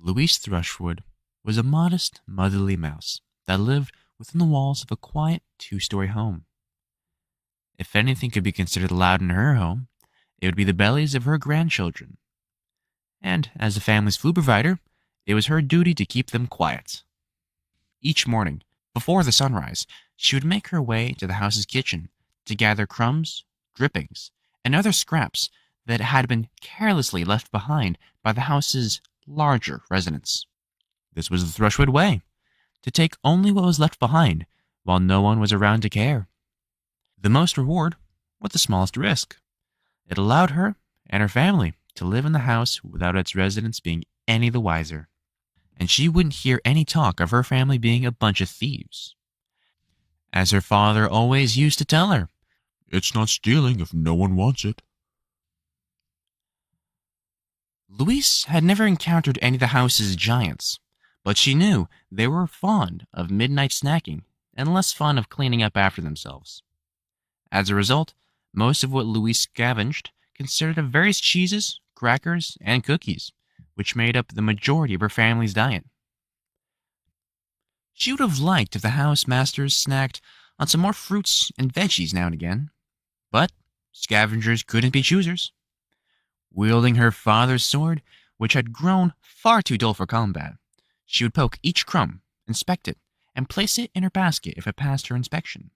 Louise Thrushwood was a modest, motherly mouse that lived within the walls of a quiet two-story home. If anything could be considered loud in her home, it would be the bellies of her grandchildren. And as the family's food provider, it was her duty to keep them quiet. Each morning, before the sunrise, she would make her way to the house's kitchen to gather crumbs, drippings, and other scraps that had been carelessly left behind by the house's larger residents. This was the Thrushwood way, to take only what was left behind while no one was around to care. The most reward with the smallest risk. It allowed her and her family to live in the house without its residents being any the wiser. And she wouldn't hear any talk of her family being a bunch of thieves. As her father always used to tell her, "It's not stealing if no one wants it." Louise had never encountered any of the house's giants, but she knew they were fond of midnight snacking and less fond of cleaning up after themselves. As a result, most of what Louise scavenged consisted of various cheeses, crackers, and cookies, which made up the majority of her family's diet. She would have liked if the housemasters snacked on some more fruits and veggies now and again, but scavengers couldn't be choosers. Wielding her father's sword, which had grown far too dull for combat, she would poke each crumb, inspect it, and place it in her basket if it passed her inspection.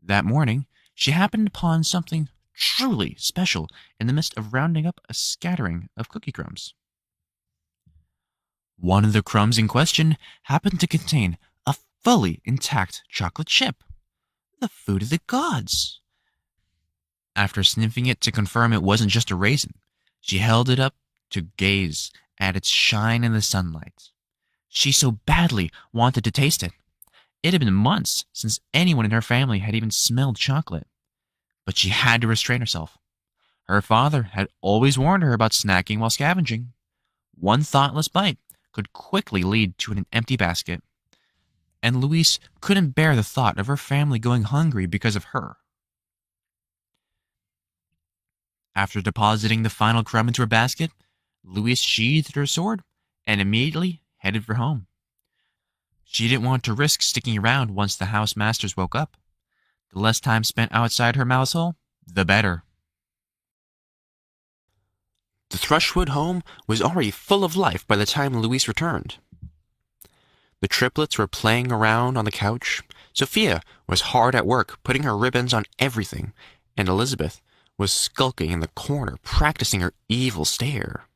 That morning, she happened upon something truly special in the midst of rounding up a scattering of cookie crumbs. One of the crumbs in question happened to contain a fully intact chocolate chip, the food of the gods. After sniffing it to confirm it wasn't just a raisin, she held it up to gaze at its shine in the sunlight. She so badly wanted to taste it. It had been months since anyone in her family had even smelled chocolate. But she had to restrain herself. Her father had always warned her about snacking while scavenging. One thoughtless bite could quickly lead to an empty basket. And Louise couldn't bear the thought of her family going hungry because of her. After depositing the final crumb into her basket, Louise sheathed her sword and immediately headed for home. She didn't want to risk sticking around once the housemasters woke up. The less time spent outside her mouse hole, the better. The Thrushwood home was already full of life by the time Louise returned. The triplets were playing around on the couch. Sophia was hard at work, putting her ribbons on everything, and Elizabeth was skulking in the corner, practicing her evil stare.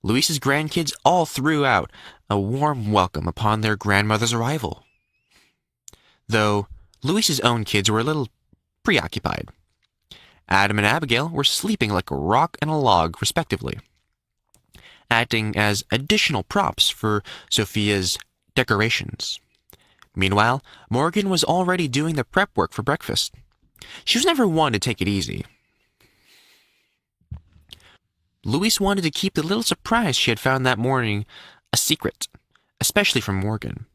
Louise's grandkids all threw out a warm welcome upon their grandmother's arrival, though Louise's own kids were a little preoccupied. Adam and Abigail were sleeping like a rock and a log, respectively, acting as additional props for Sophia's decorations. Meanwhile, Morgan was already doing the prep work for breakfast. She was never one to take it easy. Louise wanted to keep the little surprise she had found that morning a secret, especially from Morgan.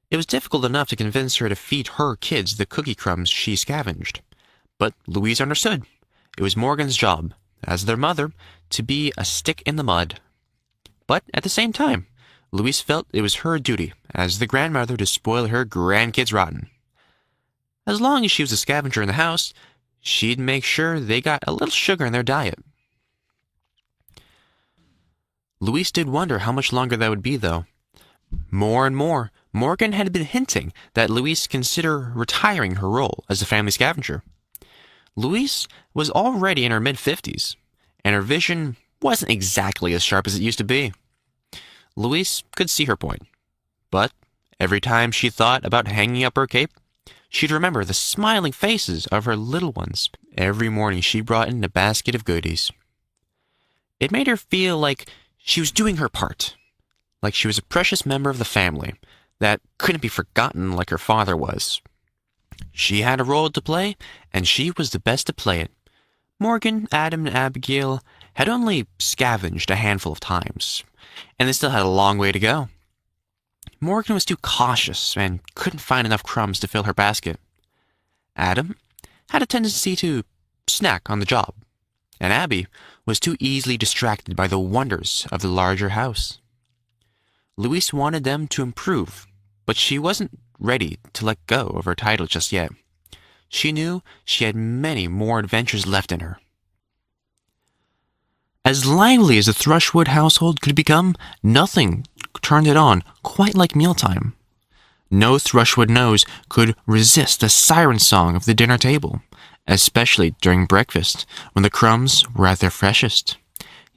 It was difficult enough to convince her to feed her kids the cookie crumbs she scavenged. But Louise understood. It was Morgan's job, as their mother, to be a stick in the mud. But at the same time, Louise felt it was her duty, as the grandmother, to spoil her grandkids rotten. As long as she was a scavenger in the house, she'd make sure they got a little sugar in their diet. Louise did wonder how much longer that would be, though. More and more, Morgan had been hinting that Louise consider retiring her role as a family scavenger. Louise was already in her mid-50s, and her vision wasn't exactly as sharp as it used to be. Louise could see her point, but every time she thought about hanging up her cape, she'd remember the smiling faces of her little ones every morning she brought in a basket of goodies. It made her feel like she was doing her part, like she was a precious member of the family that couldn't be forgotten like her father was. She had a role to play, and she was the best to play it. Morgan, Adam, and Abigail had only scavenged a handful of times, and they still had a long way to go. Morgan was too cautious and couldn't find enough crumbs to fill her basket. Adam had a tendency to snack on the job, and Abby was too easily distracted by the wonders of the larger house. Louise wanted them to improve, but she wasn't ready to let go of her title just yet. She knew she had many more adventures left in her. As lively as the Thrushwood household could become, nothing turned it on quite like mealtime. No Thrushwood nose could resist the siren song of the dinner table, especially during breakfast, when the crumbs were at their freshest.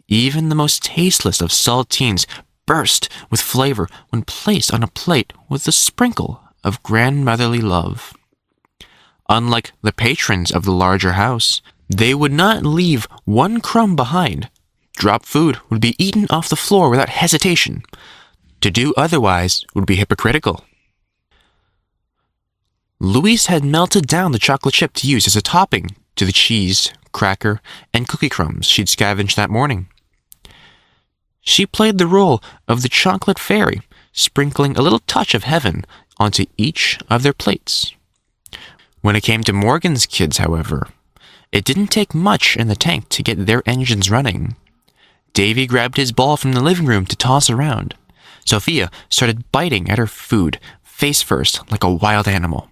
Even the most tasteless of saltines burst with flavor when placed on a plate with a sprinkle of grandmotherly love. Unlike the patrons of the larger house, they would not leave one crumb behind. Dropped food would be eaten off the floor without hesitation. To do otherwise would be hypocritical. Louise had melted down the chocolate chip to use as a topping to the cheese, cracker, and cookie crumbs she'd scavenged that morning. She played the role of the chocolate fairy, sprinkling a little touch of heaven onto each of their plates. When it came to Morgan's kids, however, it didn't take much in the tank to get their engines running. Davy grabbed his ball from the living room to toss around. Sophia started biting at her food, face first, like a wild animal.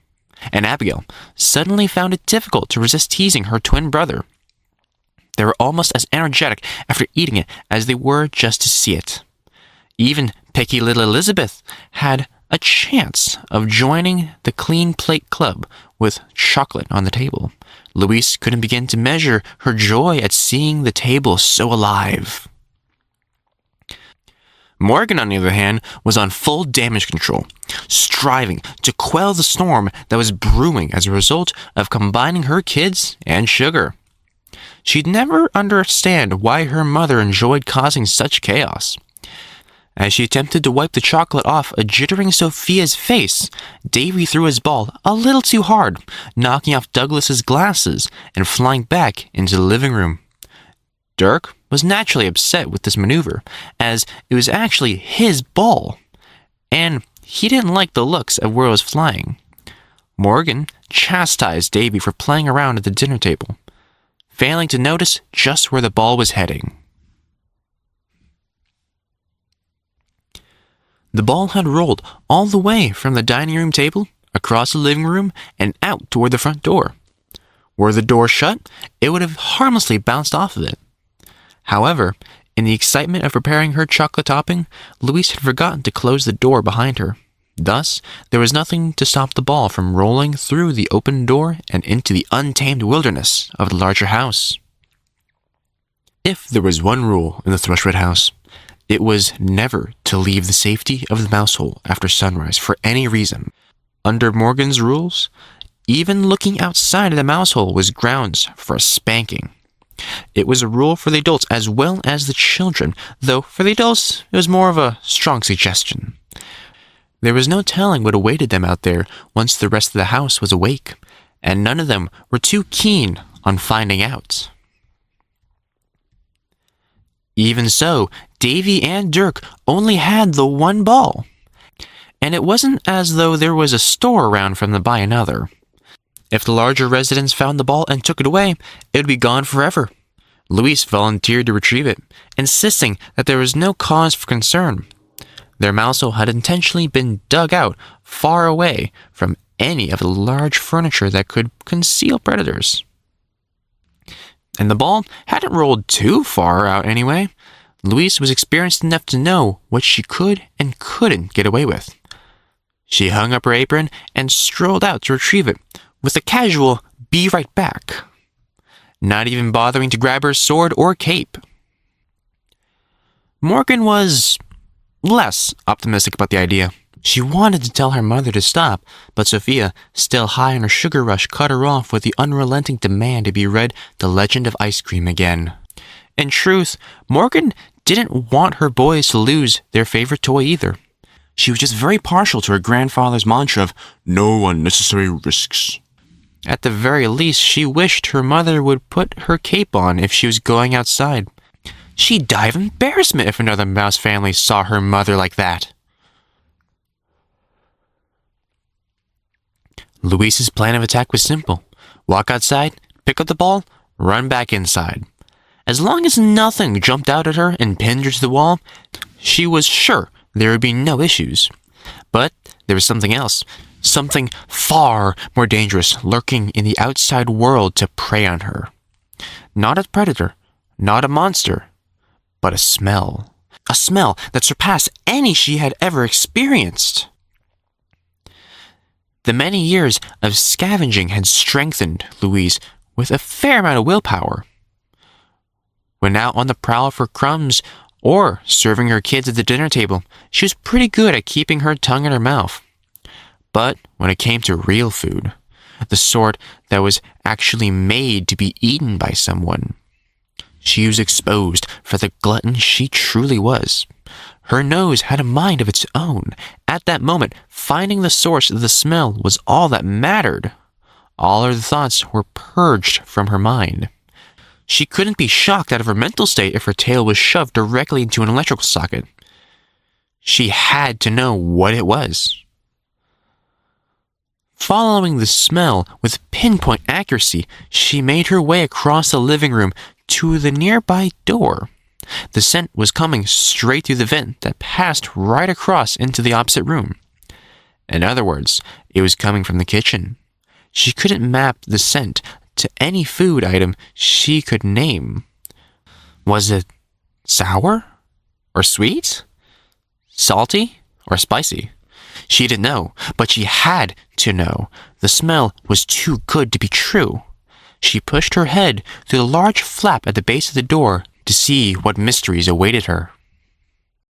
And Abigail suddenly found it difficult to resist teasing her twin brother. They were almost as energetic after eating it as they were just to see it. Even picky little Elizabeth had a chance of joining the clean plate club with chocolate on the table. Louise couldn't begin to measure her joy at seeing the table so alive. Morgan, on the other hand, was on full damage control, striving to quell the storm that was brewing as a result of combining her kids and sugar. She'd never understand why her mother enjoyed causing such chaos. As she attempted to wipe the chocolate off a jittering Sophia's face, Davy threw his ball a little too hard, knocking off Douglas's glasses and flying back into the living room. Dirk was naturally upset with this maneuver, as it was actually his ball, and he didn't like the looks of where it was flying. Morgan chastised Davy for playing around at the dinner table, failing to notice just where the ball was heading. The ball had rolled all the way from the dining room table, across the living room, and out toward the front door. Were the door shut, it would have harmlessly bounced off of it. However, in the excitement of preparing her chocolate topping, Louise had forgotten to close the door behind her. Thus, there was nothing to stop the ball from rolling through the open door and into the untamed wilderness of the larger house. If there was one rule in the Thrushwood house, it was never to leave the safety of the mouse hole after sunrise for any reason. Under Morgan's rules, even looking outside of the mouse hole was grounds for a spanking. It was a rule for the adults as well as the children, though for the adults it was more of a strong suggestion. There was no telling what awaited them out there once the rest of the house was awake, and none of them were too keen on finding out. Even so, Davy and Dirk only had the one ball, and it wasn't as though there was a store around for them to buy another. If the larger residents found the ball and took it away, it would be gone forever. Louise volunteered to retrieve it, insisting that there was no cause for concern. Their mouse hole had intentionally been dug out far away from any of the large furniture that could conceal predators. And the ball hadn't rolled too far out anyway. Louise was experienced enough to know what she could and couldn't get away with. She hung up her apron and strolled out to retrieve it, with a casual "be right back," not even bothering to grab her sword or cape. Morgan was less optimistic about the idea. She wanted to tell her mother to stop, but Sophia, still high on her sugar rush, cut her off with the unrelenting demand to be read The Legend of Ice Cream again. In truth, Morgan didn't want her boys to lose their favorite toy either. She was just very partial to her grandfather's mantra of no unnecessary risks. At the very least, she wished her mother would put her cape on if she was going outside. She'd die of embarrassment if another mouse family saw her mother like that. Louise's plan of attack was simple. Walk outside, pick up the ball, run back inside. As long as nothing jumped out at her and pinned her to the wall, she was sure there would be no issues. But there was something else, something far more dangerous lurking in the outside world to prey on her. Not a predator, not a monster, but a smell. A smell that surpassed any she had ever experienced. The many years of scavenging had strengthened Louise with a fair amount of willpower. When out on the prowl for crumbs or serving her kids at the dinner table, she was pretty good at keeping her tongue in her mouth. But when it came to real food, the sort that was actually made to be eaten by someone, she was exposed for the glutton she truly was. Her nose had a mind of its own. At that moment, finding the source of the smell was all that mattered. All other thoughts were purged from her mind. She couldn't be shocked out of her mental state if her tail was shoved directly into an electrical socket. She had to know what it was. Following the smell with pinpoint accuracy, she made her way across the living room to the nearby door. The scent was coming straight through the vent that passed right across into the opposite room. In other words, it was coming from the kitchen. She couldn't map the scent to any food item she could name. Was it sour? Or sweet? Salty? Or spicy? She didn't know, but she had to know. The smell was too good to be true. She pushed her head through the large flap at the base of the door to see what mysteries awaited her.